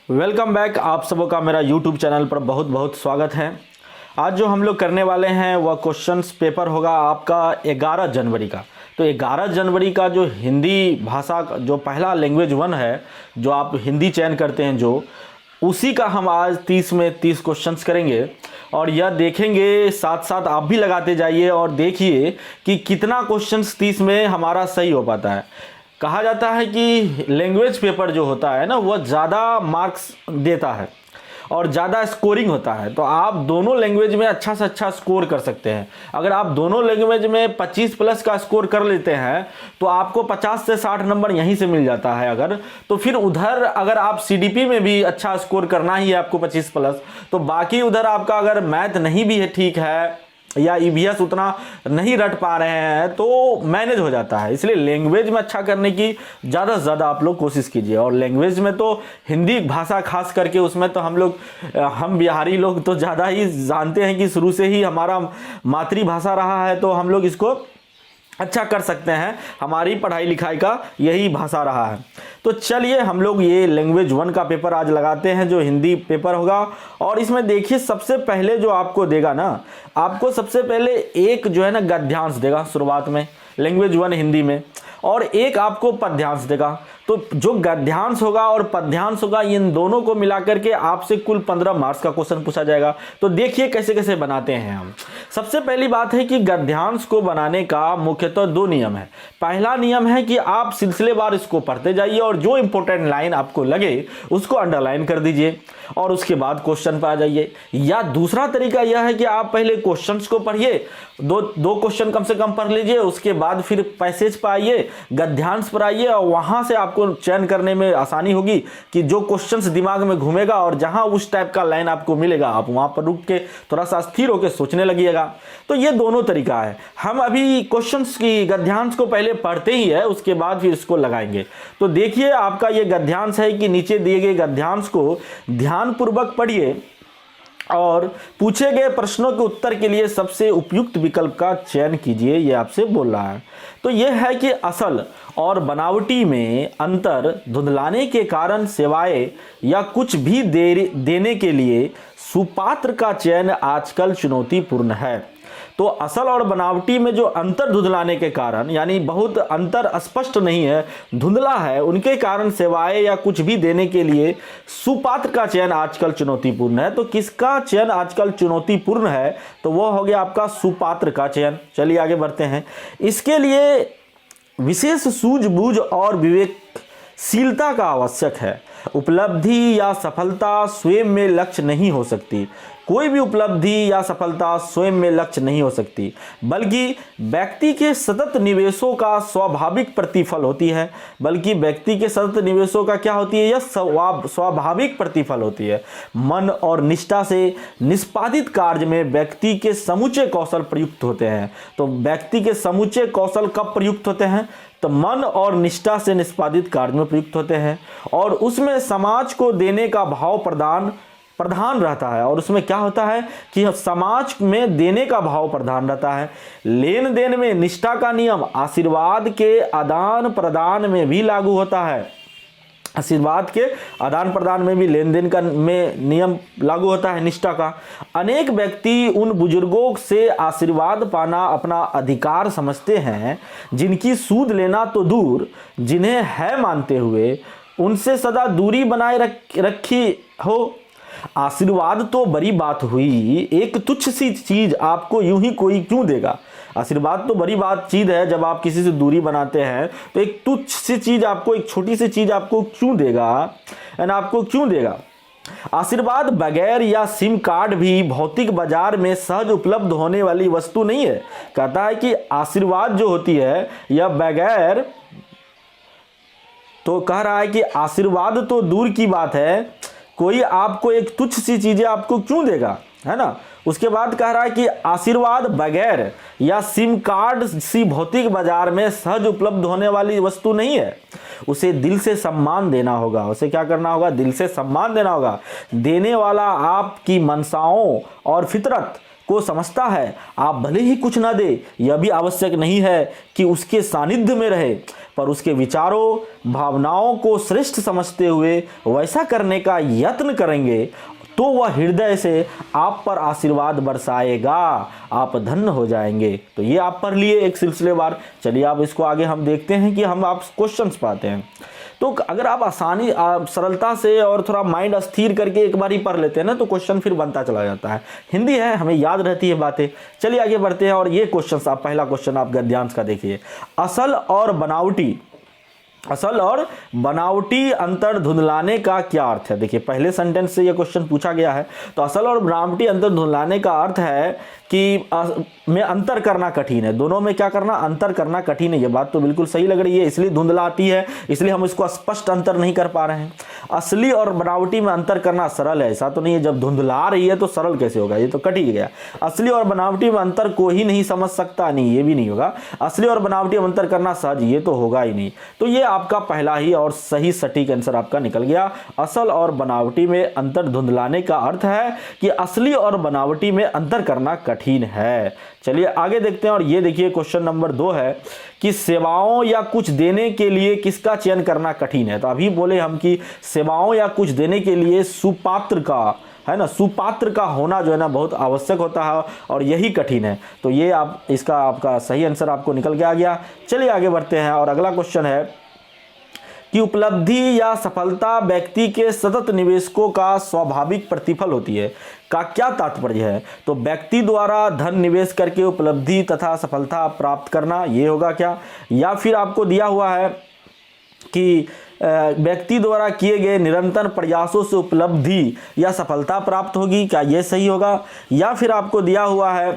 Welcome back. आप सबों का मेरा यूट्यूब चैनल पर बहुत बहुत स्वागत है। आज जो हम लोग करने वाले हैं वह क्वेश्चंस पेपर होगा आपका 11 जनवरी का। तो 11 जनवरी का जो हिंदी भाषा का जो पहला लैंग्वेज 1 है, जो आप हिंदी चयन करते हैं, जो उसी का हम आज 30 में 30 क्वेश्चंस करेंगे और यह देखेंगे, साथ साथ आप भी लगाते जाइए और देखिए कि कितना क्वेश्चंस 30 में हमारा सही हो पाता है। कहा जाता है कि लैंग्वेज पेपर जो होता है ना, वह ज़्यादा मार्क्स देता है और ज़्यादा स्कोरिंग होता है। तो आप दोनों लैंग्वेज में अच्छा से अच्छा स्कोर कर सकते हैं। अगर आप दोनों लैंग्वेज में 25 प्लस का स्कोर कर लेते हैं तो आपको 50 से 60 नंबर यहीं से मिल जाता है। अगर तो फिर उधर अगर आप सीडीपी में भी अच्छा स्कोर करना ही है आपको 25 प्लस, तो बाकी उधर आपका अगर मैथ नहीं भी है ठीक है या ईवीएस उतना नहीं रट पा रहे हैं तो मैनेज हो जाता है। इसलिए लैंग्वेज में अच्छा करने की ज़्यादा से ज़्यादा आप लोग कोशिश कीजिए। और लैंग्वेज में तो हिंदी भाषा खास करके उसमें तो हम बिहारी लोग तो ज़्यादा ही जानते हैं कि शुरू से ही हमारा मातृभाषा रहा है, तो हम लोग इसको अच्छा कर सकते हैं। हमारी पढ़ाई लिखाई का यही भाषा रहा है। तो चलिए हम लोग ये लैंग्वेज 1 का पेपर आज लगाते हैं, जो हिंदी पेपर होगा। और इसमें देखिए सबसे पहले जो आपको देगा ना, आपको सबसे पहले एक जो है ना गद्यांश देगा शुरुआत में, लैंग्वेज 1 हिंदी में, और एक आपको पद्यांश देगा। तो जो गद्यांश होगा और पद्यांश होगा, इन दोनों को मिलाकर के आपसे कुल 15 मार्क्स का क्वेश्चन पूछा जाएगा। तो देखिए कैसे कैसे बनाते हैं हम। सबसे पहली बात है कि गद्यांश को बनाने का मुख्यतः 2 नियम है। पहला नियम है कि आप सिलसिलेवार इसको पढ़ते जाइए और जो इंपॉर्टेंट लाइन आपको लगे उसको अंडरलाइन कर दीजिए और उसके बाद क्वेश्चन पर आ जाइए। या दूसरा तरीका यह है कि आप पहले क्वेश्चंस को पढ़िए, दो क्वेश्चन कम से कम पढ़ लीजिए, उसके बाद फिर पैसेज पर आइए, गद्यांश पर आइए और वहां से आपको चयन करने में आसानी होगी कि जो क्वेश्चंस दिमाग में घूमेगा और जहां उस टाइप का लाइन आपको मिलेगा आप वहां पर रुक के थोड़ा सा स्थिर होकर सोचने लगिएगा। तो ये दोनों तरीका है। हम अभी क्वेश्चंस की गद्यांश को पहले पढ़ते ही है, उसके बाद फिर इसको लगाएंगे। तो देखिए आपका ये गद्यांश है कि नीचे दिए गए गद्यांश को ध्यानपूर्वक पढ़िए और पूछे गए प्रश्नों के उत्तर के लिए सबसे उपयुक्त विकल्प का चयन कीजिए, ये आपसे बोल रहा है। तो यह है कि असल और बनावटी में अंतर धुंधलाने के कारण सेवाएं या कुछ भी देने के लिए सुपात्र का चयन आजकल चुनौतीपूर्ण है। तो असल और बनावटी में जो अंतर धुंधलाने के कारण, यानी बहुत अंतर स्पष्ट नहीं है, धुंधला है, उनके कारण सेवाएं या कुछ भी देने के लिए सुपात्र का चयन आजकल चुनौतीपूर्ण है। तो किसका चयन आजकल चुनौतीपूर्ण है? तो वो हो गया आपका सुपात्र का चयन। चलिए आगे बढ़ते हैं। इसके लिए विशेष सूझबूझ और विवेकशीलता का आवश्यक है। उपलब्धि या सफलता स्वयं में लक्ष्य नहीं हो सकती। कोई भी उपलब्धि या सफलता स्वयं में लक्ष्य नहीं हो सकती, बल्कि व्यक्ति के सतत निवेशों का स्वाभाविक प्रतिफल होती है। बल्कि व्यक्ति के सतत निवेशों का क्या होती है? यह स्वाभाविक प्रतिफल होती है। मन और निष्ठा से निष्पादित कार्य में व्यक्ति के समूचे कौशल प्रयुक्त होते हैं। तो व्यक्ति के समूचे कौशल कब प्रयुक्त होते हैं? तो मन और निष्ठा से निष्पादित कार्य में प्रयुक्त होते हैं और उसमें समाज को देने का भाव प्रधान रहता है। और उसमें क्या होता है कि समाज में देने का भाव प्रधान रहता है। लेन देन में निष्ठा का नियम आशीर्वाद के आदान प्रदान में भी लागू होता है। आशीर्वाद के आदान प्रदान में भी लेन देन का नियम लागू होता है निष्ठा का। अनेक व्यक्ति उन बुजुर्गों से आशीर्वाद पाना अपना अधिकार समझते हैं जिनकी सूद लेना तो दूर, जिन्हें है मानते हुए उनसे सदा दूरी बनाए रखी हो। आशीर्वाद तो बड़ी बात हुई, एक तुच्छ सी चीज आपको यूं ही कोई क्यों देगा? आशीर्वाद तो बड़ी बात चीज है, जब आप किसी से दूरी बनाते हैं तो एक तुच्छ सी चीज आपको, एक छोटी सी चीज आपको क्यों देगा? आपको क्यों देगा? आशीर्वाद बगैर या सिम कार्ड भी भौतिक बाजार में सहज उपलब्ध होने वाली वस्तु नहीं है। कहता है कि आशीर्वाद जो होती है यह बगैर, तो कह रहा है कि आशीर्वाद तो दूर की बात है, कोई आपको एक तुच्छ सी चीजें आपको क्यों देगा, है ना। उसके बाद कह रहा है कि आशीर्वाद बगैर या सिम कार्ड सी भौतिक बाजार में सहज उपलब्ध होने वाली वस्तु नहीं है। उसे दिल से सम्मान देना होगा। उसे क्या करना होगा? दिल से सम्मान देना होगा। देने वाला आपकी मनसाओं और फितरत को समझता है। आप भले ही कुछ ना दे, यह भी आवश्यक नहीं है कि उसके सानिध्य में रहे, पर उसके विचारों भावनाओं को श्रेष्ठ समझते हुए वैसा करने का यत्न करेंगे तो वह हृदय से आप पर आशीर्वाद बरसाएगा, आप धन्य हो जाएंगे। तो ये आप पढ़ लिए एक सिलसिलेवार। चलिए आप इसको आगे हम देखते हैं कि हम आप क्वेश्चंस पाते हैं। तो अगर आप सरलता से और थोड़ा माइंड अस्थिर करके एक बार ही पढ़ लेते हैं ना, तो क्वेश्चन फिर बनता चला जाता है। हिंदी है, हमें याद रहती है बातें। चलिए आगे बढ़ते हैं और ये क्वेश्चन आप पहला क्वेश्चन आप गद्यांश का देखिए। असल और बनावटी अंतर धुंधलाने का क्या अर्थ है। देखिए पहले सेंटेंस से ये क्वेश्चन पूछा गया है। तो असल और बनावटी अंतर धुंधलाने का अर्थ है कि में अंतर करना कठिन है। दोनों में क्या करना, अंतर करना कठिन है। ये बात तो बिल्कुल सही लग रही है, इसलिए धुंधलाती है, इसलिए हम इसको स्पष्ट अंतर नहीं कर पा रहे हैं। असली और बनावटी में अंतर करना सरल है, ऐसा तो नहीं है। जब धुंधला रही है तो सरल कैसे होगा, ये तो कट ही गया। असली और बनावटी में अंतर को ही नहीं समझ सकता, नहीं ये भी नहीं होगा। असली और बनावटी में अंतर करना सहज, ये तो होगा ही नहीं। तो ये आपका पहला ही और सही सटीक आंसर आपका निकल गया। असल और बनावटी में अंतर धुंधलाने का अर्थ है कि असली और बनावटी में अंतर करना कठिन है। चलिए आगे देखते हैं और ये देखिए क्वेश्चन नंबर 2 है कि सेवाओं या कुछ देने के लिए किसका चयन करना कठिन है। तो अभी बोले हम कि सेवाओं या कुछ देने के लिए सुपात्र का, है ना, सुपात्र का होना जो है ना बहुत आवश्यक होता है और यही कठिन है। तो ये आप इसका आपका सही आंसर आपको निकल के आ गया। चलिए आगे बढ़ते हैं और अगला क्वेश्चन है कि उपलब्धि या सफलता व्यक्ति के सतत निवेशकों का स्वाभाविक प्रतिफल होती है का क्या तात्पर्य है। तो व्यक्ति द्वारा धन निवेश करके उपलब्धि तथा सफलता प्राप्त करना, ये होगा क्या। या फिर आपको दिया हुआ है कि व्यक्ति द्वारा किए गए निरंतर प्रयासों से उपलब्धि या सफलता प्राप्त होगी, क्या ये सही होगा। या फिर आपको दिया हुआ है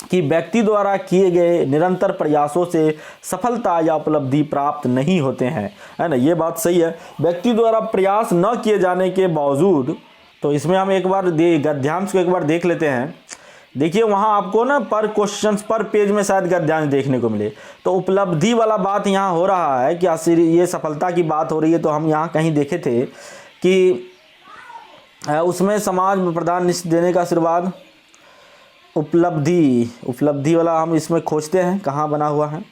कि व्यक्ति द्वारा किए गए निरंतर प्रयासों से सफलता या उपलब्धि प्राप्त नहीं होते हैं, है ना, ये बात सही है। व्यक्ति द्वारा प्रयास न किए जाने के बावजूद, तो इसमें हम एक बार गद्यांश को एक बार देख लेते हैं। देखिए वहाँ आपको ना पर क्वेश्चन पर पेज में शायद गद्यांश देखने को मिले। तो उपलब्धि वाला बात यहाँ हो रहा है कि ये सफलता की बात हो रही है। तो हम यहाँ कहीं देखे थे कि उसमें समाज में प्रदान निश्चित देने का आशीर्वाद, उपलब्धि वाला हम इसमें खोजते हैं कहाँ बना हुआ है।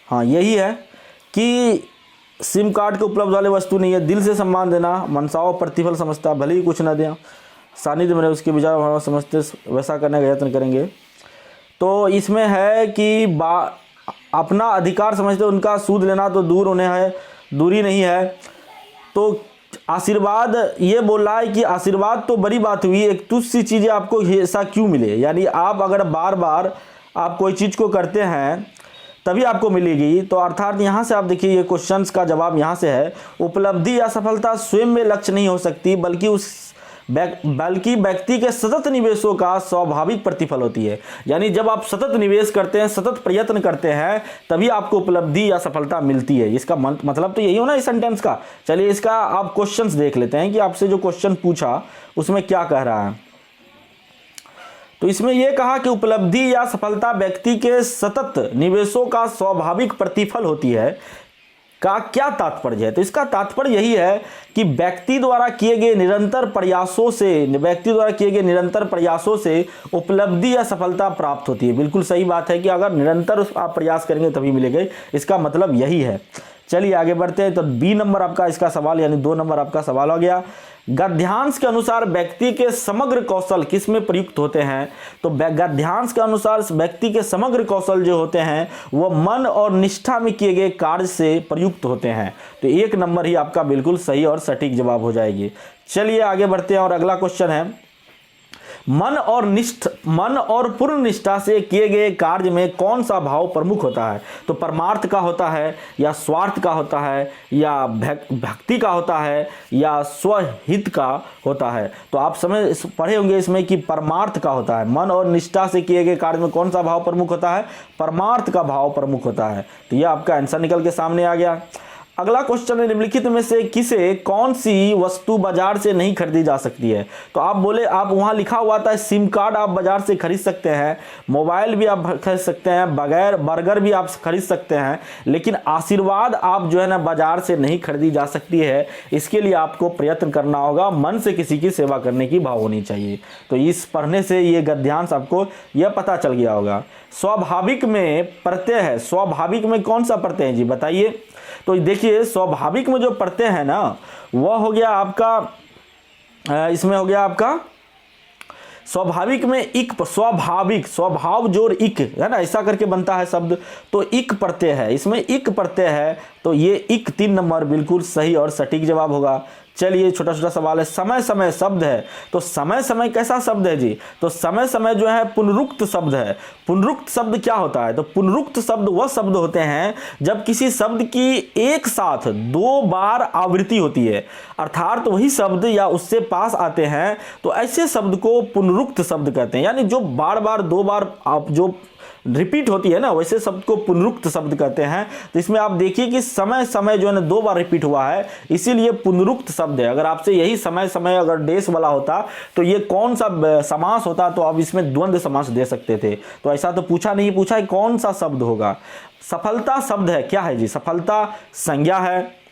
हाँ यही है कि सिम कार्ड के उपलब्ध वाले वस्तु नहीं है। दिल से सम्मान देना, मनसाओं प्रतिफल समझता, भले ही कुछ न दें, सानिध्य में उसके विचार भावना समझते वैसा करने का यत्न करेंगे। तो इसमें है कि अपना अधिकार समझते उनका सूद लेना तो दूर उन्हें है, दूरी नहीं है। तो आशीर्वाद ये बोल रहा है कि आशीर्वाद तो बड़ी बात हुई, एक तुच्छ सी चीज़ें आपको ऐसा क्यों मिले। यानी आप अगर बार बार आप कोई चीज़ को करते हैं तभी आपको मिलेगी। तो अर्थात यहाँ से आप देखिए ये क्वेश्चंस का जवाब यहाँ से है, उपलब्धि या सफलता स्वयं में लक्ष्य नहीं हो सकती बल्कि व्यक्ति के सतत निवेशों का स्वाभाविक प्रतिफल होती है। यानी जब आप सतत निवेश करते हैं, सतत प्रयत्न करते हैं, तभी आपको उपलब्धि या सफलता मिलती है। इसका मतलब तो यही हो ना इस सेंटेंस का। चलिए इसका आप क्वेश्चंस देख लेते हैं कि आपसे जो क्वेश्चन पूछा उसमें क्या कह रहा है। तो इसमें यह कहा कि उपलब्धि या सफलता व्यक्ति के सतत निवेशों का स्वाभाविक प्रतिफल होती है का क्या तात्पर्य है। तो इसका तात्पर्य यही है कि व्यक्ति द्वारा किए गए निरंतर प्रयासों से उपलब्धि या सफलता प्राप्त होती है। बिल्कुल सही बात है कि अगर निरंतर आप प्रयास करेंगे तभी मिलेगा, इसका मतलब यही है। चलिए आगे बढ़ते हैं। तो बी नंबर आपका इसका सवाल यानी 2 नंबर आपका सवाल हो गया। गद्यांश के अनुसार व्यक्ति के समग्र कौशल किस में प्रयुक्त होते हैं। तो गद्यांश के अनुसार व्यक्ति के समग्र कौशल जो होते हैं वह मन और निष्ठा में किए गए कार्य से प्रयुक्त होते हैं। तो 1 नंबर ही आपका बिल्कुल सही और सटीक जवाब हो जाएगी। चलिए आगे बढ़ते हैं और अगला क्वेश्चन है, मन और पूर्ण निष्ठा से किए गए कार्य में कौन सा भाव प्रमुख होता है। तो परमार्थ का होता है या स्वार्थ का होता है या भक्ति का होता है या स्वहित का होता है। तो आप पढ़े होंगे इसमें कि परमार्थ का होता है। मन और निष्ठा से किए गए कार्य में कौन सा भाव प्रमुख होता है, परमार्थ का भाव प्रमुख होता है। तो यह आपका आंसर निकल के सामने आ गया। अगला क्वेश्चन है, निम्नलिखित में से किसे कौन सी वस्तु बाजार से नहीं खरीदी जा सकती है? तो आप बोले, आप वहां लिखा हुआ था सिम कार्ड आप बाजार से खरीद सकते हैं, मोबाइल भी आप खरीद सकते हैं, बगैर बर्गर भी आप खरीद सकते हैं, लेकिन आशीर्वाद आप जो है ना बाजार से नहीं खरीदी जा सकती है। इसके लिए आपको प्रयत्न करना होगा, मन से किसी की सेवा करने की भाव होनी चाहिए। तो इस पढ़ने से ये गद्यांश आपको यह पता चल गया होगा। स्वाभाविक में प्रत्यय है, स्वाभाविक में कौन सा प्रत्यय है जी बताइए? तो देखिए स्वाभाविक में जो प्रत्यय है ना वह हो गया आपका, इसमें हो गया आपका स्वाभाविक में इक, स्वाभाविक स्वभाव जोड़ इक है ना, ऐसा करके बनता है शब्द, तो इक प्रत्यय है, इसमें इक प्रत्यय है, तो ये इक 3 नंबर बिल्कुल सही और सटीक जवाब होगा। चलिए छोटा छोटा सवाल है, समय समय शब्द है, तो समय समय कैसा शब्द है जी? तो समय समय जो है पुनरुक्त शब्द है। पुनरुक्त शब्द क्या होता है? तो पुनरुक्त शब्द वह शब्द होते हैं जब किसी शब्द की एक साथ 2 बार आवृत्ति होती है, अर्थात वही शब्द या उससे पास आते हैं, तो ऐसे शब्द को पुनरुक्त शब्द कहते हैं। यानी जो बार बार 2 बार आप जो रिपीट होती है ना, वैसे शब्द को पुनरुक्त शब्द कहते हैं। तो इसमें आप देखिए कि समय समय जो है ना 2 बार रिपीट हुआ है, इसीलिए पुनरुक्त शब्द है। अगर आपसे यही समय समय अगर डेस वाला होता तो ये कौन सा समास होता, तो आप इसमें द्वंद्व समास दे सकते थे। तो ऐसा तो पूछा नहीं, पूछा है कौन सा शब्द होगा। सफलता शब्द है, क्या है जी? सफलता संज्ञा है,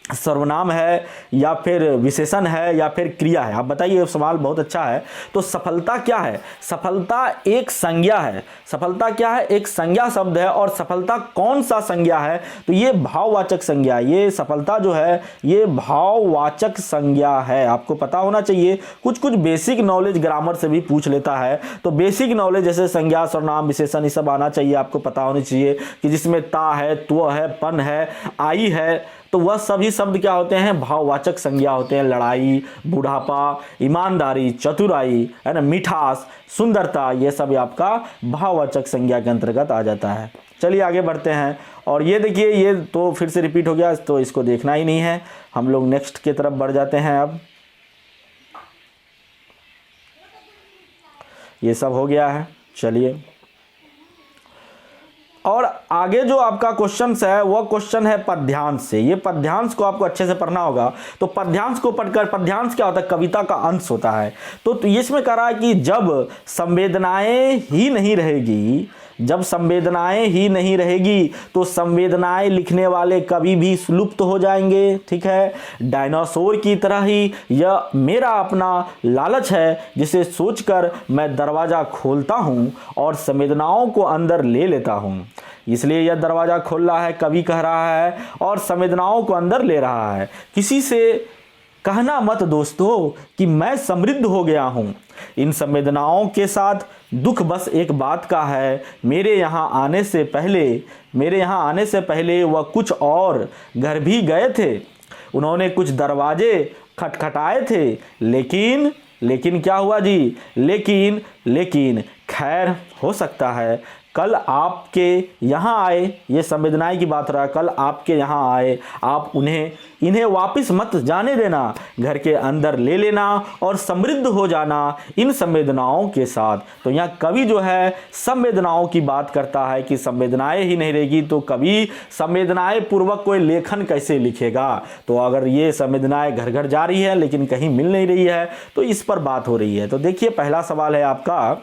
सर्वनाम है, या फिर विशेषण है, या फिर क्रिया है? आप बताइए, सवाल बहुत अच्छा है। तो सफलता क्या है? सफलता एक संज्ञा है। सफलता क्या है? एक संज्ञा शब्द है। और सफलता कौन सा संज्ञा है? तो ये भाववाचक संज्ञा, ये सफलता जो है ये भाववाचक संज्ञा है। आपको पता होना चाहिए, कुछ कुछ बेसिक नॉलेज ग्रामर से भी पूछ लेता है, तो बेसिक नॉलेज जैसे संज्ञा, सर्वनाम, विशेषण, ये सब आना चाहिए, आपको पता होनी चाहिए कि जिसमें ता है, त्व है, पन है, आई है, तो वह सभी शब्द क्या होते हैं? भाववाचक संज्ञा होते हैं। लड़ाई, बुढ़ापा, ईमानदारी, चतुराई है ना, मिठास, सुंदरता, ये सब आपका भाववाचक संज्ञा के अंतर्गत आ जाता है। चलिए आगे बढ़ते हैं। और ये देखिए, ये तो फिर से रिपीट हो गया, तो इसको देखना ही नहीं है, हम लोग नेक्स्ट की तरफ बढ़ जाते हैं। अब ये सब हो गया है। चलिए, और आगे जो आपका क्वेश्चन है वह क्वेश्चन है पद्यांश से। ये पद्यांश को आपको अच्छे से पढ़ना होगा। तो पद्यांश को पढ़कर, पद्यांश क्या होता है? कविता का अंश होता है। तो इसमें कह रहा है कि जब संवेदनाएं ही नहीं रहेगी, जब संवेदनाएं ही नहीं रहेगी तो संवेदनाएं लिखने वाले कवि भी लुप्त हो जाएंगे। ठीक है, डायनासोर की तरह ही यह मेरा अपना लालच है, जिसे सोचकर मैं दरवाजा खोलता हूं और संवेदनाओं को अंदर ले लेता हूं। इसलिए यह दरवाजा खोल रहा है, कवि कह रहा है, और संवेदनाओं को अंदर ले रहा है। किसी से कहना मत दोस्तों कि मैं समृद्ध हो गया हूं, इन संवेदनाओं के साथ दुख बस एक बात का है, मेरे यहाँ आने से पहले वह कुछ और घर भी गए थे, उन्होंने कुछ दरवाजे खटखटाए थे, लेकिन क्या हुआ जी? लेकिन खैर हो सकता है कल आपके यहाँ आए, ये संवेदनाएं की बात रहा है, कल आपके यहाँ आए, आप इन्हें वापस मत जाने देना, घर के अंदर ले लेना और समृद्ध हो जाना इन संवेदनाओं के साथ। तो यहाँ कवि जो है संवेदनाओं की बात करता है कि संवेदनाएं ही नहीं रहेगी तो कवि संवेदनाएं पूर्वक कोई लेखन कैसे लिखेगा? तो अगर ये संवेदनाएं घर घर जा रही है लेकिन कहीं मिल नहीं रही है, तो इस पर बात हो रही है। तो देखिए, पहला सवाल है आपका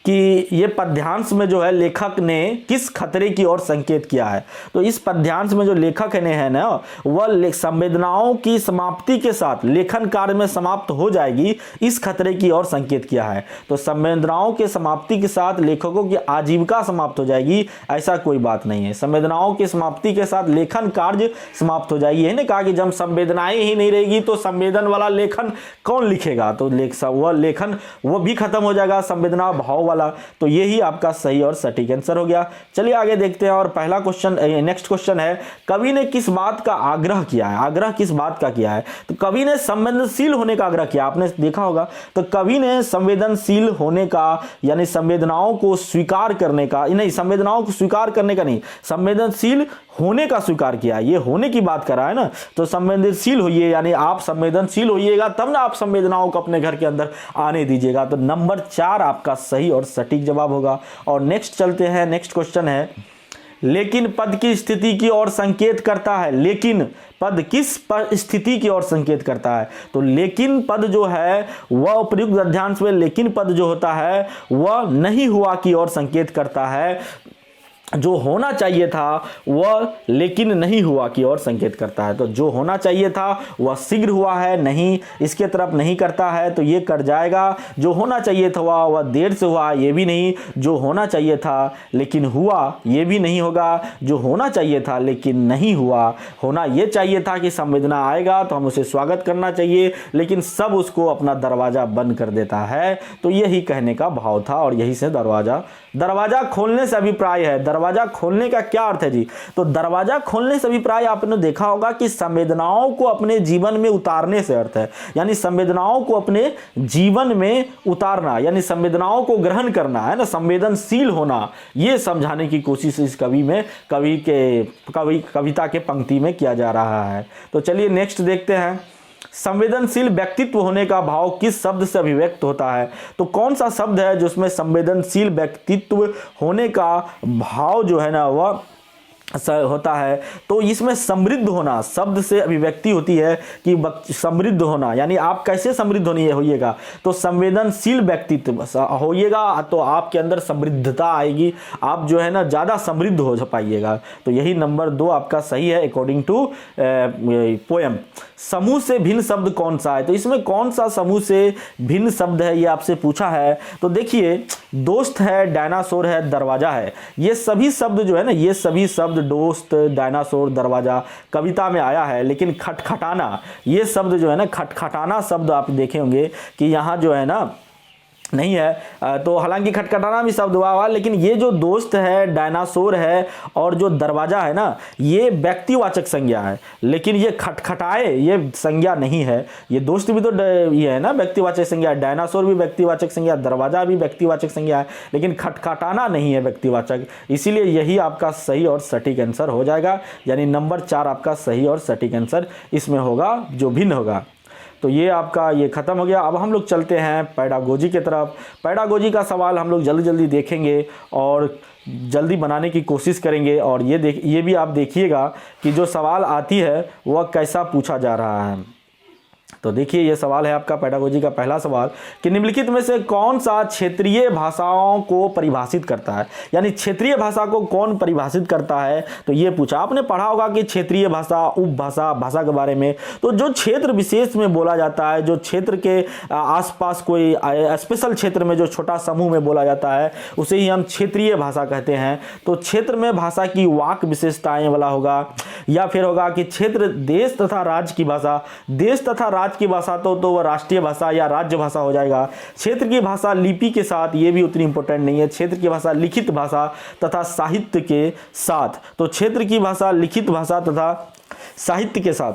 कि ये पद्यांश में जो है लेखक ने किस खतरे की ओर संकेत किया है? तो इस पद्यांश में जो लेखक ने है ना, वह संवेदनाओं की समाप्ति के साथ लेखन कार्य में समाप्त हो जाएगी, इस खतरे की ओर संकेत किया है। तो संवेदनाओं के समाप्ति के साथ लेखकों की आजीविका समाप्त हो जाएगी, ऐसा कोई बात नहीं है। संवेदनाओं की समाप्ति के साथ लेखन कार्य समाप्त हो जाएगी। है ना, कहा कि जब संवेदनाएं ही नहीं रहेगी तो संवेदन वाला लेखन कौन लिखेगा? तो लेखन वो भी खत्म हो जाएगा, संवेदना भाव वाला। तो यही आपका सही और सटीक आंसर हो गया। चलिए आगे देखते हैं। और पहला क्वेश्चन, नेक्स्ट क्वेश्चन है, कवि ने किस बात का आग्रह किया है? आग्रह किस बात का किया है? तो कवि ने संवेदनशील होने का आग्रह किया, आपने देखा होगा। तो कवि ने संवेदनशील होने का, यानी संवेदनाओं को स्वीकार करने का, नहीं संवेदनाओं को स्वीकार करने का नहीं, संवेदनशील होने का स्वीकार किया। ये होने की बात कर रहा है ना, तो संवेदनशील होइए, यानी आप संवेदनशील होइएगा तब ना आप संवेदनाओं को अपने घर के अंदर आने दीजिएगा। तो नंबर 4 आपका सही और सटीक जवाब होगा। और नेक्स्ट चलते हैं, नेक्स्ट क्वेश्चन है, लेकिन पद की स्थिति की ओर संकेत करता है। लेकिन पद किस स्थिति की ओर संकेत करता है? तो लेकिन पद जो है वह उपयुक्त अध्यांश में लेकिन पद जो होता है वह नहीं हुआ की ओर संकेत करता है। जो होना चाहिए था वह लेकिन नहीं हुआ की ओर संकेत करता है। तो जो होना चाहिए था वह शीघ्र हुआ है, नहीं, इसके तरफ नहीं करता है तो ये कर जाएगा। जो होना चाहिए था वह देर से हुआ, ये भी नहीं। जो होना चाहिए था लेकिन हुआ, ये भी नहीं होगा। जो होना चाहिए था लेकिन नहीं हुआ, होना ये चाहिए था कि संवेदना आएगा तो हम उसे स्वागत करना चाहिए, लेकिन सब उसको अपना दरवाजा बंद कर देता है। तो यही कहने का भाव था और यही से दरवाजा खोलने से अभिप्राय है। दरवाजा खोलने का क्या अर्थ है जी? तो दरवाजा खोलने से अभिप्राय आपने देखा होगा कि संवेदनाओं को अपने जीवन में उतारने से अर्थ है, यानी संवेदनाओं को अपने जीवन में उतारना, यानी संवेदनाओं को ग्रहण करना है ना, संवेदनशील होना, ये समझाने की कोशिश इस कविता के पंक्ति में किया जा रहा है। तो चलिए नेक्स्ट देखते हैं। संवेदनशील व्यक्तित्व होने का भाव किस शब्द से अभिव्यक्त होता है? तो कौन सा शब्द है जिसमें संवेदनशील व्यक्तित्व होने का भाव जो है ना वह होता है? तो इसमें समृद्ध होना शब्द से अभिव्यक्ति होती है कि समृद्ध होना, यानी आप कैसे समृद्ध होइएगा? तो संवेदनशील व्यक्तित्व होइएगा तो आपके अंदर समृद्धता आएगी, आप जो है ना ज़्यादा समृद्ध हो पाइएगा। तो यही नंबर 2 आपका सही है अकॉर्डिंग टू पोएम। समूह से भिन्न शब्द कौन सा है? तो इसमें कौन सा समूह से भिन्न शब्द है ये आपसे पूछा है। तो देखिए, दोस्त है, डायनासोर है, दरवाजा है, ये सभी शब्द जो है ना, ये सभी शब्द दोस्त, डायनासोर, दरवाजा कविता में आया है। लेकिन खटखटाना ये शब्द जो है ना, खटखटाना शब्द आप देखे होंगे कि यहाँ जो है ना नहीं है। तो हालांकि खटखटाना भी शब्द हुआ, लेकिन ये जो दोस्त है, डायनासोर है और जो दरवाजा है ना, ये व्यक्तिवाचक संज्ञा है, लेकिन ये खटखटाए ये संज्ञा नहीं है। ये दोस्त भी तो ये है ना व्यक्तिवाचक संज्ञा, डायनासोर भी व्यक्तिवाचक संज्ञा, दरवाजा भी व्यक्तिवाचक संज्ञा है, लेकिन खटखटाना नहीं है व्यक्तिवाचक। इसीलिए यही आपका सही और सटीक आंसर हो जाएगा, यानी नंबर 4 आपका सही और सटीक आंसर इसमें होगा जो भिन्न होगा। तो ये आपका ये ख़त्म हो गया। अब हम लोग चलते हैं पेडागोजी की तरफ। पेडागोजी का सवाल हम लोग जल्दी देखेंगे और जल्दी बनाने की कोशिश करेंगे। और ये भी आप देखिएगा कि जो सवाल आती है वह कैसा पूछा जा रहा है। तो देखिए, ये सवाल है आपका पेडागोजी का पहला सवाल कि निम्नलिखित में से कौन सा क्षेत्रीय भाषाओं को परिभाषित करता है? यानी क्षेत्रीय भाषा को कौन परिभाषित करता है? तो ये पूछा। आपने पढ़ा होगा कि क्षेत्रीय भाषा, उपभाषा, भाषा के बारे में। तो जो क्षेत्र विशेष में बोला जाता है, जो क्षेत्र के आसपास कोई स्पेशल क्षेत्र में जो छोटा समूह में बोला जाता है, उसे ही हम क्षेत्रीय भाषा कहते हैं। तो क्षेत्र में भाषा की वाक विशेषताएं वाला होगा, या फिर होगा कि क्षेत्र देश तथा राज्य की भाषा, देश तथा राज्य की भाषा तो वह राष्ट्रीय भाषा या राज्य भाषा हो जाएगा। क्षेत्र की भाषा लिपि के साथ, ये भी उतनी इंपॉर्टेंट नहीं है। क्षेत्र की भाषा लिखित भाषा तथा साहित्य के साथ। तो क्षेत्र की भाषा लिखित भाषा तथा साहित्य के साथ।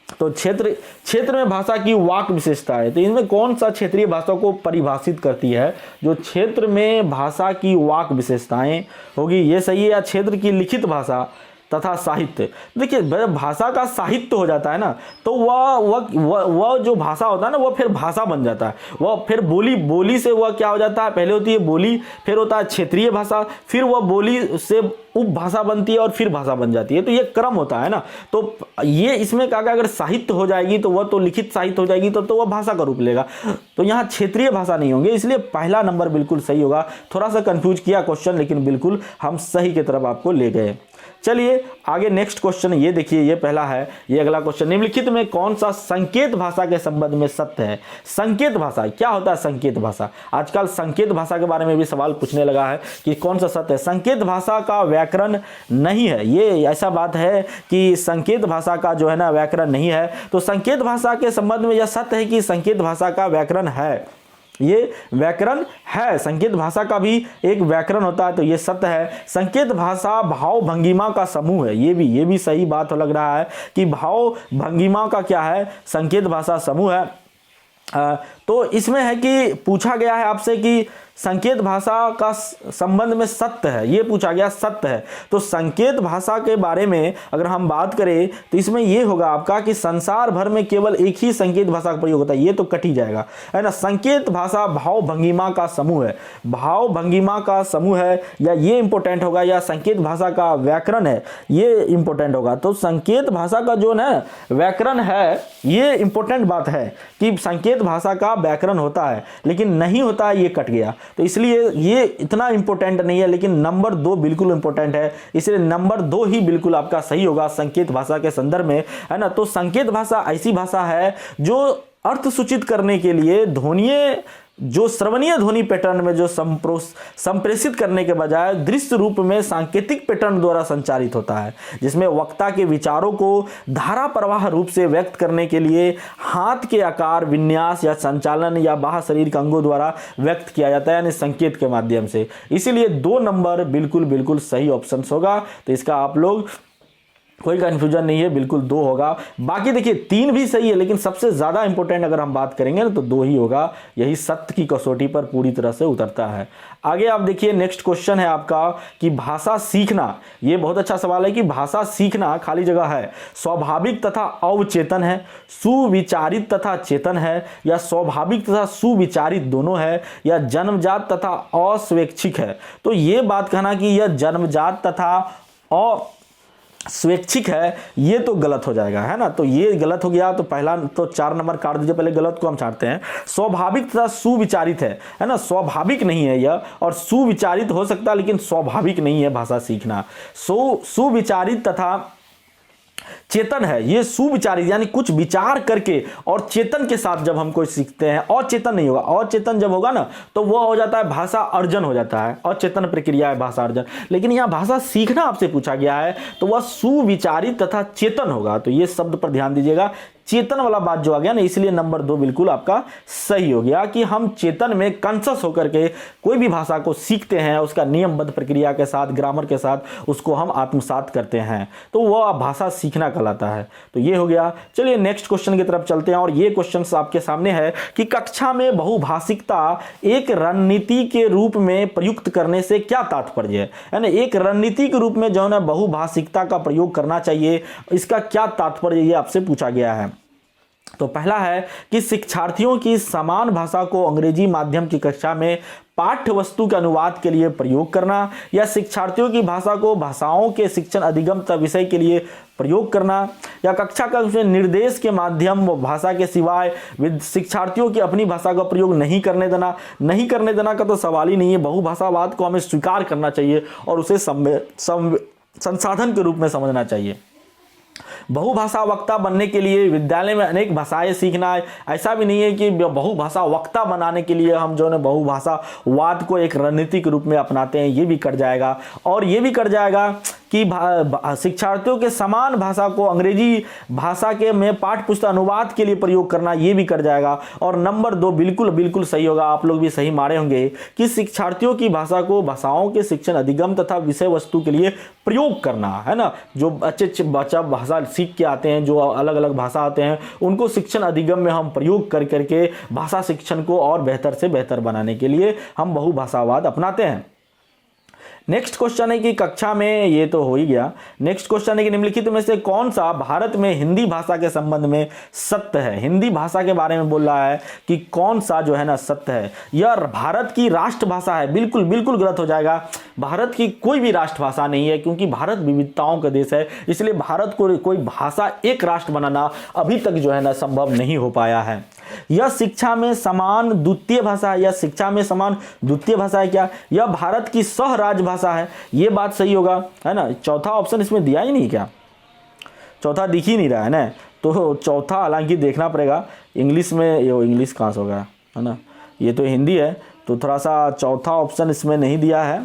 तो क्षेत्र में भाषा की वाक विशेषता है। तो इनमें कौन सा क्षेत्रीय भाषा को परिभाषित करती है? जो क्षेत्र में भाषा की वाक विशेषताएं होगी, ये सही है। या क्षेत्र की लिखित भाषा तथा साहित्य। देखिए, भाषा का साहित्य हो जाता है ना, तो वह जो भाषा होता है ना, वह फिर भाषा बन जाता है। वह फिर बोली से वह क्या हो जाता है? पहले होती है बोली, फिर होता है क्षेत्रीय भाषा, फिर वह बोली से उपभाषा बनती है और फिर भाषा बन जाती है। तो ये क्रम होता है ना। तो ये इसमें कहा, अगर साहित्य हो जाएगी तो वह तो लिखित साहित्य हो जाएगी, तो वह भाषा का रूप लेगा। तो यहाँ क्षेत्रीय भाषा नहीं होंगे, इसलिए पहला नंबर बिल्कुल सही होगा। थोड़ा सा कंफ्यूज किया क्वेश्चन, लेकिन बिल्कुल हम सही की तरफ आपको ले गए। चलिए आगे नेक्स्ट क्वेश्चन ये देखिए, ये पहला है। ये अगला क्वेश्चन, निम्नलिखित में कौन सा संकेत भाषा के संबंध में सत्य है? संकेत भाषा क्या होता है? संकेत भाषा, आजकल संकेत भाषा के बारे में भी सवाल पूछने लगा है कि कौन सा सत्य है। संकेत भाषा का व्याकरण नहीं है। ये ऐसा बात है कि संकेत भाषा का जो है ना व्याकरण नहीं है। तो संकेत भाषा के संबंध में यह सत्य है कि संकेत भाषा का व्याकरण है। ये व्याकरण है, संकेत भाषा का भी एक व्याकरण होता है, तो ये सत्य है। संकेत भाषा भाव भंगिमा का समूह है। ये भी सही बात लग रहा है कि भाव भंगिमा का क्या है? संकेत भाषा समूह है। तो इसमें है कि पूछा गया है आपसे कि संकेत भाषा का संबंध में सत्य है, ये पूछा गया सत्य है। तो संकेत भाषा के बारे में अगर हम बात करें तो इसमें ये होगा आपका कि संसार भर में केवल एक ही संकेत भाषा का प्रयोग होता है, ये तो कट ही जाएगा, है ना। संकेत भाषा भाव भंगिमा का समूह है, भाव भंगिमा का समूह है, या ये इंपॉर्टेंट होगा, या संकेत भाषा का व्याकरण है, ये इंपॉर्टेंट होगा। तो संकेत भाषा का जो ना व्याकरण है, ये इंपॉर्टेंट बात है कि संकेत भाषा का व्याकरण होता है, लेकिन नहीं होता है, ये कट गया। तो इसलिए ये इतना इंपॉर्टेंट नहीं है, लेकिन नंबर 2 बिल्कुल इंपॉर्टेंट है, इसलिए नंबर 2 ही बिल्कुल आपका सही होगा संकेत भाषा के संदर्भ में, है ना। तो संकेत भाषा ऐसी भाषा है जो अर्थ सूचित करने के लिए ध्वनिये, जो श्रवणीय ध्वनि पैटर्न में जो संप्रेषित करने के बजाय दृश्य रूप में सांकेतिक पैटर्न द्वारा संचारित होता है, जिसमें वक्ता के विचारों को धारा प्रवाह रूप से व्यक्त करने के लिए हाथ के आकार, विन्यास या संचालन या बाह्य शरीर के अंगों द्वारा व्यक्त किया जाता है, यानी संकेत के माध्यम से। इसीलिए 2 नंबर बिल्कुल सही ऑप्शन होगा। तो इसका आप लोग कोई कंफ्यूजन नहीं है, बिल्कुल 2 होगा। बाकी देखिए 3 भी सही है, लेकिन सबसे ज़्यादा इंपॉर्टेंट अगर हम बात करेंगे ना तो 2 ही होगा, यही सत्य की कसौटी पर पूरी तरह से उतरता है। आगे आप देखिए नेक्स्ट क्वेश्चन है आपका कि भाषा सीखना, ये बहुत अच्छा सवाल है कि भाषा सीखना खाली जगह है, स्वाभाविक तथा अवचेतन है, सुविचारित तथा चेतन है, या स्वाभाविक तथा सुविचारित दोनों है, या जन्मजात तथा अस्वैच्छिक है। तो ये बात कहना कि यह जन्मजात तथा स्वैच्छिक है, ये तो गलत हो जाएगा, है ना। तो ये गलत हो गया, तो पहला तो 4 नंबर काट दीजिए, पहले गलत को हम छांटते हैं। स्वाभाविक तथा सुविचारित है ना, स्वाभाविक नहीं है यह, और सुविचारित हो सकता है लेकिन स्वाभाविक नहीं है भाषा सीखना। सुविचारित तथा चेतन है, ये सुविचारित यानी कुछ विचार करके और चेतन के साथ जब हम कोई सीखते हैं, और चेतन नहीं होगा, और चेतन जब होगा ना तो वो हो जाता है भाषा अर्जन हो जाता है, और चेतन प्रक्रिया है भाषा अर्जन। लेकिन यहाँ भाषा सीखना आपसे पूछा गया है तो वह सुविचारित तथा चेतन होगा। तो ये शब्द पर ध्यान दीजिएगा, चेतन वाला बात जो आ गया ना, इसलिए नंबर 2 बिल्कुल आपका सही हो गया कि हम चेतन में कॉन्शस होकर के कोई भी भाषा को सीखते हैं, उसका नियमबद्ध प्रक्रिया के साथ, ग्रामर के साथ उसको हम आत्मसात करते हैं, तो वह भाषा सीखना कहलाता है। तो ये हो गया। चलिए नेक्स्ट क्वेश्चन की तरफ चलते हैं, और ये क्वेश्चन आपके सामने है कि कक्षा में बहुभाषिकता एक रणनीति के रूप में प्रयुक्त करने से क्या तात्पर्य है ना। एक रणनीति के रूप में जो है बहुभाषिकता का प्रयोग करना चाहिए, इसका क्या तात्पर्य, ये आपसे पूछा गया है। तो पहला है कि शिक्षार्थियों की समान भाषा को अंग्रेजी माध्यम की कक्षा में पाठ्य वस्तु के अनुवाद के लिए प्रयोग करना, या शिक्षार्थियों की भाषा को भाषाओं के शिक्षण अधिगम तथा विषय के लिए प्रयोग करना, या कक्षा का निर्देश के माध्यम भाषा के सिवाय शिक्षार्थियों की अपनी भाषा का प्रयोग नहीं करने देना का तो सवाल ही नहीं है। बहुभाषावाद को हमें स्वीकार करना चाहिए और उसे संसाधन के रूप में समझना चाहिए। बहुभाषा वक्ता बनने के लिए विद्यालय में अनेक भाषाएं सीखना है, ऐसा भी नहीं है कि बहुभाषा वक्ता बनाने के लिए हम जो है बहुभाषावाद को एक रणनीति के रूप में अपनाते हैं, ये भी कट जाएगा। और ये भी कट जाएगा कि शिक्षार्थियों के समान भाषा को अंग्रेजी भाषा के में पाठ्य पुस्तक अनुवाद के लिए प्रयोग करना, ये भी कट जाएगा। और नंबर 2 बिल्कुल सही होगा, आप लोग भी सही मारे होंगे कि शिक्षार्थियों की भाषा को भाषाओं के शिक्षण अधिगम तथा विषय वस्तु के लिए प्रयोग करना, है ना। जो अच्छे बच्चा भाषा सीख के आते हैं, जो अलग अलग भाषा आते हैं, उनको शिक्षण अधिगम में हम प्रयोग कर करके भाषा शिक्षण को और बेहतर से बेहतर बनाने के लिए हम बहुभाषावाद अपनाते हैं। नेक्स्ट क्वेश्चन है कि कक्षा में, ये तो हो ही गया। नेक्स्ट क्वेश्चन है कि निम्नलिखित में से कौन सा भारत में हिंदी भाषा के संबंध में सत्य है। हिंदी भाषा के बारे में बोल रहा है कि कौन सा जो है ना सत्य है। यह भारत की राष्ट्रभाषा है, बिल्कुल गलत हो जाएगा। भारत की कोई भी राष्ट्रभाषा नहीं है, क्योंकि भारत विविधताओं का देश है, इसलिए भारत को कोई भाषा एक राष्ट्र बनाना अभी तक जो है ना संभव नहीं हो पाया है। यह शिक्षा में समान द्वितीय भाषा है, या शिक्षा में समान द्वितीय भाषा है क्या? यह भारत की सह राज्य भाषा है, ये बात सही होगा, है ना। चौथा ऑप्शन इसमें दिया ही नहीं क्या, चौथा दिख ही नहीं रहा है ना, तो चौथा हालांकि देखना पड़ेगा। इंग्लिश में, ये इंग्लिश कहाँ से होगा, है ना, ये तो हिंदी है, तो थोड़ा सा चौथा ऑप्शन इसमें नहीं दिया है।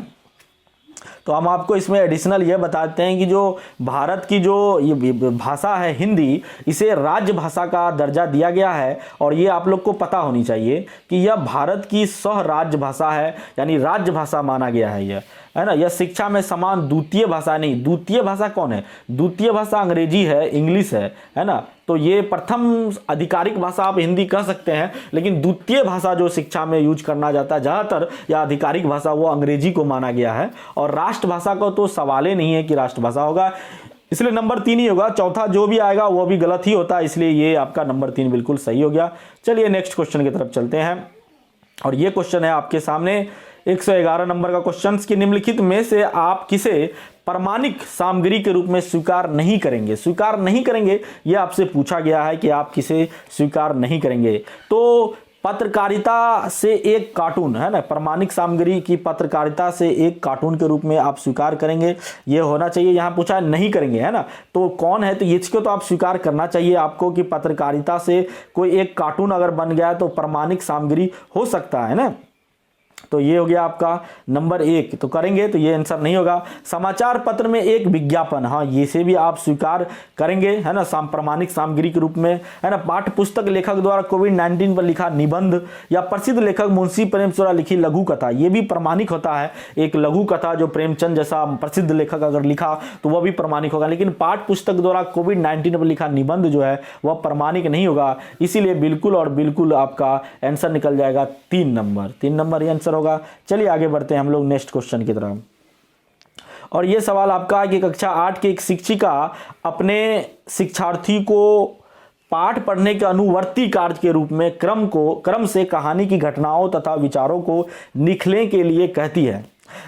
तो हम आपको इसमें एडिशनल ये बताते हैं कि जो भारत की जो ये भाषा है हिंदी, इसे राज्य भाषा का दर्जा दिया गया है, और ये आप लोग को पता होनी चाहिए कि यह भारत की सह राज्य भाषा है, यानी राज्य भाषा माना गया है यह, है ना, या शिक्षा में समान द्वितीय भाषा नहीं, द्वितीय भाषा कौन है, द्वितीय भाषा अंग्रेजी है, इंग्लिश है ना। तो ये प्रथम आधिकारिक भाषा आप हिंदी कह सकते हैं, लेकिन द्वितीय भाषा जो शिक्षा में यूज करना जाता है ज़्यादातर या आधिकारिक भाषा वो अंग्रेजी को माना गया है। और राष्ट्रभाषा का तो सवाल ही नहीं है कि राष्ट्रभाषा होगा, इसलिए नंबर 3 ही होगा। चौथा जो भी आएगा वो भी गलत ही होता है, इसलिए ये आपका नंबर 3 बिल्कुल सही हो गया। चलिए नेक्स्ट क्वेश्चन की तरफ चलते हैं, और ये क्वेश्चन है आपके सामने 111 नंबर का क्वेश्चन कि निम्नलिखित में से आप किसे प्रामाणिक सामग्री के रूप में स्वीकार नहीं करेंगे। स्वीकार नहीं करेंगे ये आपसे पूछा गया है कि आप किसे स्वीकार नहीं करेंगे। तो पत्रकारिता से एक कार्टून, है ना, प्रामाणिक सामग्री की पत्रकारिता से एक कार्टून के रूप में आप स्वीकार करेंगे, ये होना चाहिए। यहाँ पूछा है नहीं करेंगे, है ना, तो कौन है, तो इसको तो आप स्वीकार करना चाहिए आपको कि पत्रकारिता से कोई एक कार्टून अगर बन गया तो प्रामाणिक सामग्री हो सकता है ना। तो ये हो गया आपका नंबर 1, तो करेंगे, तो ये आंसर नहीं होगा। समाचार पत्र में एक विज्ञापन, हाँ ये से भी आप स्वीकार करेंगे, है ना, प्रामाणिक सामग्री के रूप में, है ना। पाठ्य पुस्तक लेखक द्वारा कोविड-19 पर लिखा निबंध या प्रसिद्ध लेखक मुंशी प्रेमचंद द्वारा लिखी लघु कथा, ये भी प्रामाणिक होता है। एक लघु कथा जो प्रेमचंद जैसा प्रसिद्ध लेखक अगर लिखा तो वह भी प्रामाणिक होगा, लेकिन पाठ्य पुस्तक द्वारा कोविड-19 पर लिखा निबंध जो है वह प्रामाणिक नहीं होगा। इसीलिए बिल्कुल और बिल्कुल आपका आंसर निकल जाएगा 3 नंबर ये आंसर होगा। चलिए आगे बढ़ते हैं हम लोग नेक्स्ट क्वेश्चन की तरफ, और यह सवाल आपका है कि कक्षा 8 की एक शिक्षिका अपने शिक्षार्थी को पाठ पढ़ने के अनुवर्ती कार्य के रूप में क्रम से कहानी की घटनाओं तथा विचारों को लिखने के लिए कहती है।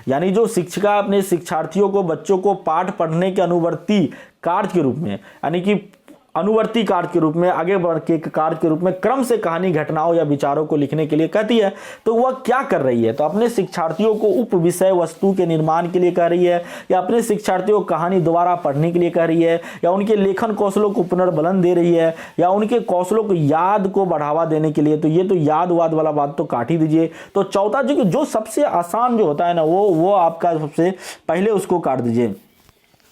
यानी जो शिक्षिका अपने शिक्षार्थियों को, बच्चों को पाठ पढ़ने के अनुवर्ती कार्य के रूप में, यानी कि अनुवर्ती कार्य के रूप में, आगे बढ़ के कार्य के रूप में क्रम से कहानी घटनाओं या विचारों को लिखने के लिए कहती है, तो वह क्या कर रही है, तो अपने शिक्षार्थियों को उप विषय वस्तु के निर्माण के लिए कह रही है, या अपने शिक्षार्थियों को कहानी दोबारा पढ़ने के लिए कह रही है, या उनके लेखन कौशलों को पुनर्बलन दे रही है, या उनके कौशलों को याद को बढ़ावा देने के लिए। तो ये तो याद वाद वाला बात तो काट ही दीजिए। तो चौथा जो सबसे आसान जो होता है ना वो आपका सबसे पहले उसको काट दीजिए,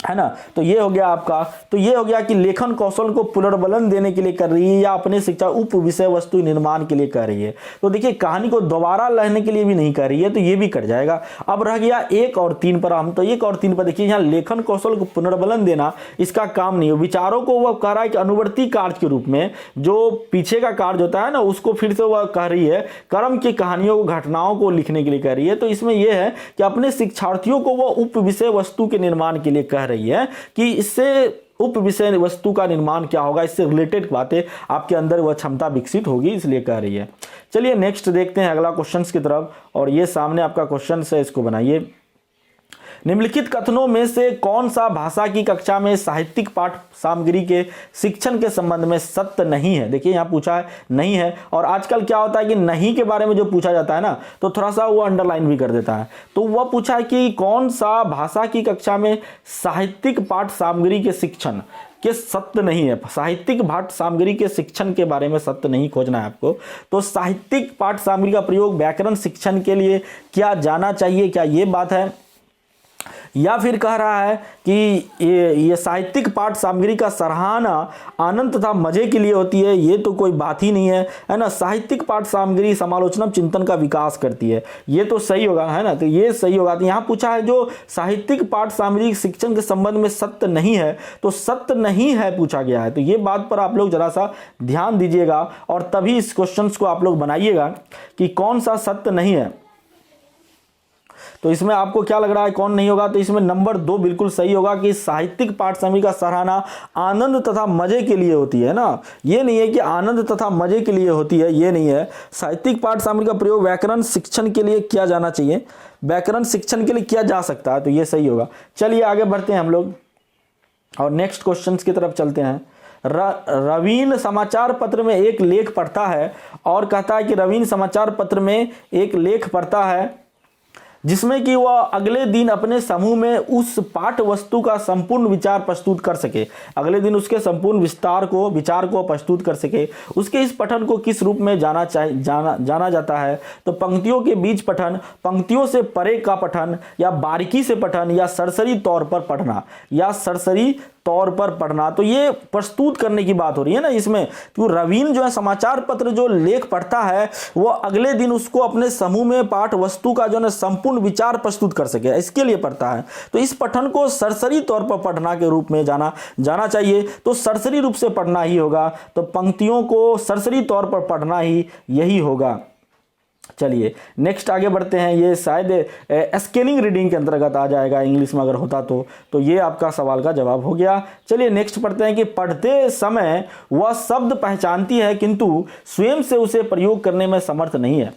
है ना। तो ये हो गया आपका, तो ये हो गया कि लेखन कौशल को पुनर्बलन देने के लिए कर रही है, या अपने शिक्षा उप विषय वस्तु निर्माण के लिए कर रही है। तो देखिए कहानी को दोबारा लिखने के लिए भी नहीं कर रही है, तो ये भी कट जाएगा। अब रह गया 1 और 3 पर। हम तो 1 और 3 पर देखिए, यहाँ लेखन कौशल को पुनर्बलन देना इसका काम नहीं है। विचारों को वह कह रहा है कि अनुवर्ती कार्य के रूप में, जो पीछे का कार्य होता है ना उसको फिर से वह कह रही है, क्रम की कहानियों को, घटनाओं को लिखने के लिए कह रही है। तो इसमें यह है कि अपने शिक्षार्थियों को वह उप विषय वस्तु के निर्माण के लिए कह रही है कि इससे उप विषय वस्तु का निर्माण क्या होगा, इससे रिलेटेड बातें आपके अंदर वह क्षमता विकसित होगी, इसलिए कह रही है। चलिए नेक्स्ट देखते हैं अगला क्वेश्चन की तरफ, और ये सामने आपका क्वेश्चन है, इसको बनाइए। निम्नलिखित कथनों में से कौन सा भाषा की कक्षा में साहित्यिक पाठ सामग्री के शिक्षण के संबंध में सत्य नहीं है। देखिए यहाँ पूछा है नहीं है, और आजकल क्या होता है कि नहीं के बारे में जो पूछा जाता है ना तो थोड़ा सा वो अंडरलाइन भी कर देता है। तो वह पूछा है कि कौन सा भाषा की कक्षा में साहित्यिक पाठ सामग्री के शिक्षण के सत्य नहीं है। साहित्यिक पाठ सामग्री के शिक्षण के बारे में सत्य नहीं खोजना है आपको। तो साहित्यिक पाठ सामग्री का प्रयोग व्याकरण शिक्षण के लिए किया जाना चाहिए, क्या ये बात है, या फिर कह रहा है कि ये साहित्यिक पाठ सामग्री का सराहना आनंद तथा मजे के लिए होती है, ये तो कोई बात ही नहीं है ना। साहित्यिक पाठ सामग्री समालोचना चिंतन का विकास करती है, ये तो सही होगा, है ना, तो ये सही होगा। तो यहाँ पूछा है जो साहित्यिक पाठ सामग्री शिक्षण के संबंध में सत्य नहीं है, तो सत्य नहीं है पूछा गया है। तो ये बात पर आप लोग जरा सा ध्यान दीजिएगा, और तभी इस क्वेश्चन को आप लोग बनाइएगा कि कौन सा सत्य नहीं है। तो इसमें आपको क्या लग रहा है कौन नहीं होगा, तो इसमें नंबर 2 बिल्कुल सही होगा कि साहित्यिक पाठ सामग्री का सराहना आनंद तथा मजे के लिए होती है ना। ये नहीं है कि आनंद तथा मजे के लिए होती है, ये नहीं है। साहित्यिक पाठ सामग्री का प्रयोग व्याकरण शिक्षण के लिए किया जाना चाहिए, व्याकरण शिक्षण के लिए किया जा सकता है, तो ये सही होगा। चलिए आगे बढ़ते हैं हम लोग और नेक्स्ट क्वेश्चन की तरफ चलते हैं। रवीन समाचार पत्र में एक लेख पढ़ता है और कहता है कि रवीन समाचार पत्र में एक लेख पढ़ता है जिसमें कि वह अगले दिन अपने समूह में उस पाठ वस्तु का संपूर्ण विचार प्रस्तुत कर सके, अगले दिन उसके संपूर्ण विचार को प्रस्तुत कर सके। उसके इस पठन को किस रूप में जाना जाता है, तो पंक्तियों के बीच पठन, पंक्तियों से परे का पठन, या बारीकी से पठन, या सरसरी तौर पर पढ़ना, या सरसरी तौर पर पढ़ना, तो ये प्रस्तुत करने की बात हो रही है ना इसमें। तो रवीन जो है समाचार पत्र जो लेख पढ़ता है वो अगले दिन उसको अपने समूह में पाठ वस्तु का जो है संपूर्ण विचार प्रस्तुत कर सके, इसके लिए पढ़ता है। तो इस पठन को सरसरी तौर पर पढ़ना के रूप में जाना चाहिए। तो सरसरी रूप से पढ़ना ही होगा, तो पंक्तियों को सरसरी तौर पर पढ़ना ही यही होगा। चलिए नेक्स्ट आगे बढ़ते हैं। ये शायद स्केलिंग रीडिंग के अंतर्गत आ जाएगा इंग्लिश में अगर होता तो ये आपका सवाल का जवाब हो गया। चलिए नेक्स्ट पढ़ते हैं कि पढ़ते समय वह शब्द पहचानती है किंतु स्वयं से उसे प्रयोग करने में समर्थ नहीं है।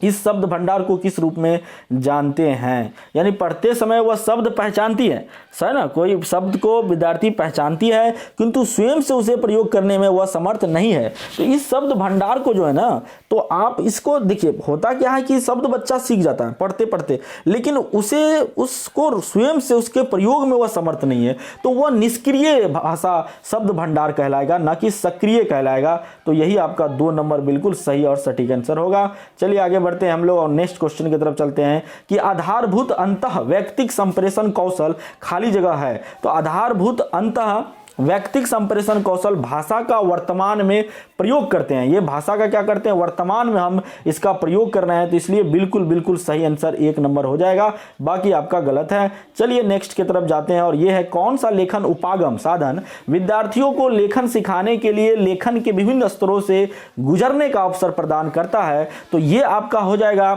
इस शब्द भंडार को किस रूप में जानते हैं? यानी पढ़ते समय वह शब्द पहचानती है, सही ना, कोई शब्द को विद्यार्थी पहचानती है किंतु स्वयं से उसे प्रयोग करने में वह समर्थ नहीं है। तो इस शब्द भंडार को जो है ना, तो आप इसको देखिए, होता क्या है कि शब्द बच्चा सीख जाता है पढ़ते पढ़ते, लेकिन उसको स्वयं से उसके प्रयोग में वह समर्थ नहीं है, तो वह निष्क्रिय भाषा शब्द भंडार कहलाएगा, ना कि सक्रिय कहलाएगा। तो यही आपका 2 नंबर बिल्कुल सही और सटीक आंसर होगा। चलिए आगे बढ़ते हैं हम लोग और नेक्स्ट क्वेश्चन की तरफ चलते हैं कि आधारभूत अंतः वैयक्तिक संप्रेषण कौशल खाली जगह है। तो आधारभूत अंतः वैयक्तिक संप्रेषण कौशल भाषा का वर्तमान में प्रयोग करते हैं। ये भाषा का क्या करते हैं, वर्तमान में हम इसका प्रयोग कर रहे हैं, तो इसलिए बिल्कुल सही आंसर 1 नंबर हो जाएगा, बाकी आपका गलत है। चलिए नेक्स्ट की तरफ जाते हैं और ये है कौन सा लेखन उपागम साधन विद्यार्थियों को लेखन सिखाने के लिए लेखन के विभिन्न स्तरों से गुजरने का अवसर प्रदान करता है। तो ये आपका हो जाएगा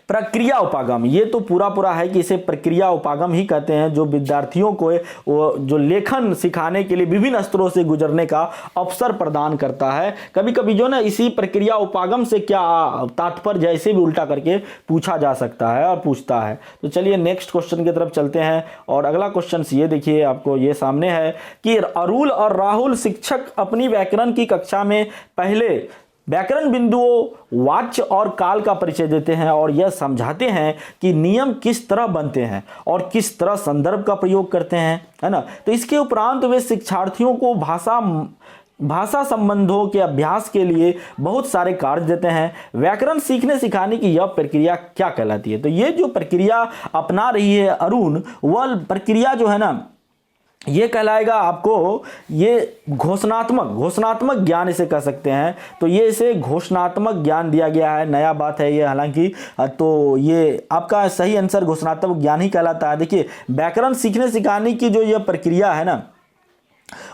प्रक्रिया उपागम। ये तो पूरा है कि इसे प्रक्रिया उपागम ही कहते हैं, जो विद्यार्थियों को जो लेखन सिखाने के लिए विभिन्न स्तरों से गुजरने का अवसर प्रदान करता है। कभी कभी जो ना इसी प्रक्रिया उपागम से क्या तात्पर्य जैसे भी उल्टा करके पूछा जा सकता है और पूछता है। तो चलिए नेक्स्ट क्वेश्चन की तरफ चलते हैं और अगला क्वेश्चन ये देखिए, आपको ये सामने है कि अरुल और राहुल शिक्षक अपनी व्याकरण की कक्षा में पहले व्याकरण बिंदुओं वाच्य और काल का परिचय देते हैं और यह समझाते हैं कि नियम किस तरह बनते हैं और किस तरह संदर्भ का प्रयोग करते हैं, है ना। तो इसके उपरांत वे शिक्षार्थियों को भाषा संबंधों के अभ्यास के लिए बहुत सारे कार्य देते हैं। व्याकरण सीखने सिखाने की यह प्रक्रिया क्या कहलाती है? तो ये जो प्रक्रिया अपना रही है अरुण, वह प्रक्रिया जो है ना, ये कहलाएगा आपको ये घोषणात्मक ज्ञान इसे कह सकते हैं। तो ये इसे घोषणात्मक ज्ञान दिया गया है, नया बात है ये हालांकि। तो ये आपका सही आंसर घोषणात्मक ज्ञान ही कहलाता है। देखिए व्याकरण सीखने सिखाने की जो यह प्रक्रिया है ना,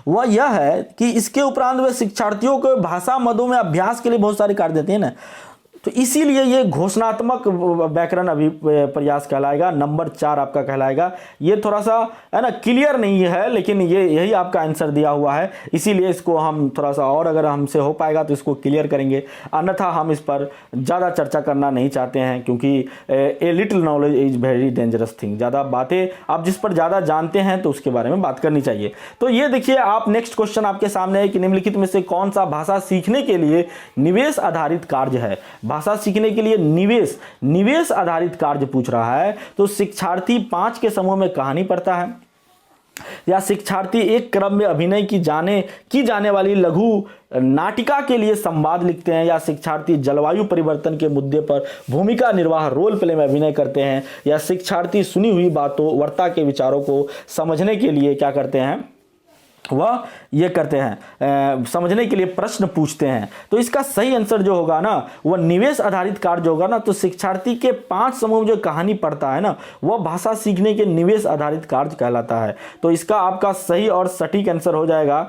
वह यह है कि इसके उपरांत वे शिक्षार्थियों को भाषा मदों में अभ्यास के लिए बहुत सारे कार्य देते हैं ना, तो इसीलिए ये घोषणात्मक व्याकरण अभी प्रयास कहलाएगा। नंबर 4 आपका कहलाएगा। ये थोड़ा सा है ना क्लियर नहीं है, लेकिन ये यही आपका आंसर दिया हुआ है, इसीलिए इसको हम थोड़ा सा और अगर हमसे हो पाएगा तो इसको क्लियर करेंगे, अन्यथा हम इस पर ज़्यादा चर्चा करना नहीं चाहते हैं, क्योंकि a little knowledge is very dangerous thing. ज़्यादा बातें आप जिस पर ज़्यादा जानते हैं तो उसके बारे में बात करनी चाहिए। तो ये देखिए आप नेक्स्ट क्वेश्चन आपके सामने है कि निम्नलिखित में से कौन सा भाषा सीखने के लिए निवेश आधारित कार्य है? भाषा सीखने के लिए निवेश आधारित कार्य पूछ रहा है। तो शिक्षार्थी 5 के समूह में कहानी पढ़ता है, या शिक्षार्थी एक क्रम में अभिनय की जाने वाली लघु नाटिका के लिए संवाद लिखते हैं, या शिक्षार्थी जलवायु परिवर्तन के मुद्दे पर भूमिका निर्वाह रोल प्ले में अभिनय करते हैं, या शिक्षार्थी सुनी हुई बातों वार्ता के विचारों को समझने के लिए क्या करते हैं, वह ये करते हैं, समझने के लिए प्रश्न पूछते हैं। तो इसका सही आंसर जो होगा ना, वह निवेश आधारित कार्य जो होगा ना, तो शिक्षार्थी के 5 समूह जो कहानी पढ़ता है ना, वह भाषा सीखने के निवेश आधारित कार्य कहलाता है। तो इसका आपका सही और सटीक आंसर हो जाएगा,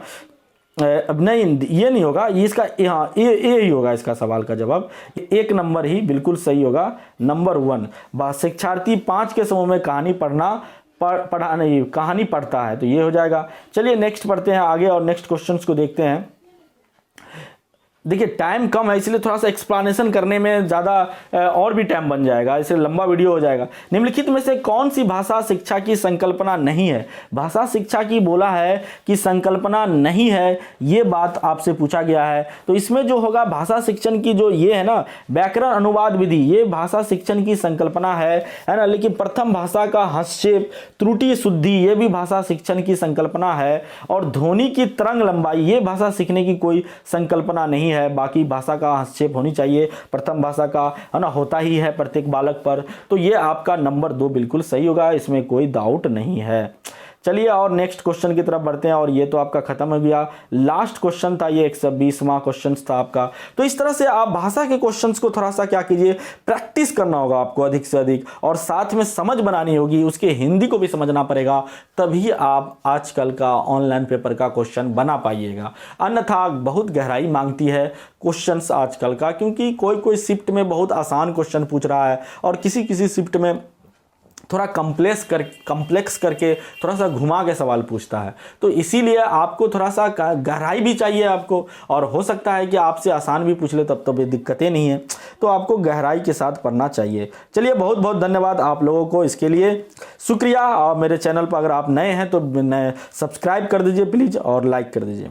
अब नहीं ये नहीं होगा, ये इसका हाँ ये ही होगा इसका सवाल का जवाब। 1 नंबर ही बिल्कुल सही होगा, नंबर 1। शिक्षार्थी 5 के समूह में कहानी कहानी पढ़ता है, तो ये हो जाएगा। चलिए नेक्स्ट पढ़ते हैं आगे और नेक्स्ट क्वेश्चंस को देखते हैं। देखिए टाइम कम है, इसलिए थोड़ा सा एक्सप्लेनेशन करने में ज़्यादा और भी टाइम बन जाएगा, इसलिए लंबा वीडियो हो जाएगा। निम्नलिखित में से कौन सी भाषा शिक्षा की संकल्पना नहीं है? भाषा शिक्षा की बोला है कि संकल्पना नहीं है, ये बात आपसे पूछा गया है। तो इसमें जो होगा भाषा शिक्षण की जो ये है ना व्याकरण अनुवाद विधि, ये भाषा शिक्षण की संकल्पना है ना। लेकिन प्रथम भाषा का हस्तक्षेप त्रुटि शुद्धि, ये भी भाषा शिक्षण की संकल्पना है। और ध्वनि की तरंग लंबाई, ये भाषा सीखने की कोई संकल्पना नहीं है। बाकी भाषा का हस्तक्षेप होनी चाहिए, प्रथम भाषा का है ना होता ही है प्रत्येक बालक पर। तो ये आपका नंबर 2 बिल्कुल सही होगा, इसमें कोई डाउट नहीं है। चलिए और नेक्स्ट क्वेश्चन की तरफ बढ़ते हैं, और ये तो आपका खत्म हो गया, लास्ट क्वेश्चन था ये, 120वां क्वेश्चन था आपका। तो इस तरह से आप भाषा के क्वेश्चंस को थोड़ा सा क्या कीजिए, प्रैक्टिस करना होगा आपको अधिक से अधिक, और साथ में समझ बनानी होगी, उसके हिंदी को भी समझना पड़ेगा, तभी आप आजकल का ऑनलाइन पेपर का क्वेश्चन बना पाइएगा। अन्यथा बहुत गहराई मांगती है क्वेश्चंस आजकल का, क्योंकि कोई कोई शिफ्ट में बहुत आसान क्वेश्चन पूछ रहा है और किसी किसी शिफ्ट में थोड़ा कम्प्लेक्स करके थोड़ा सा घुमा के सवाल पूछता है। तो इसीलिए आपको थोड़ा सा गहराई भी चाहिए आपको, और हो सकता है कि आपसे आसान भी पूछ ले, तब तो भी दिक्कतें नहीं है। तो आपको गहराई के साथ पढ़ना चाहिए। चलिए बहुत बहुत धन्यवाद आप लोगों को इसके लिए, शुक्रिया। और मेरे चैनल पर अगर आप नए हैं तो सब्सक्राइब कर दीजिए प्लीज़, और लाइक कर दीजिए।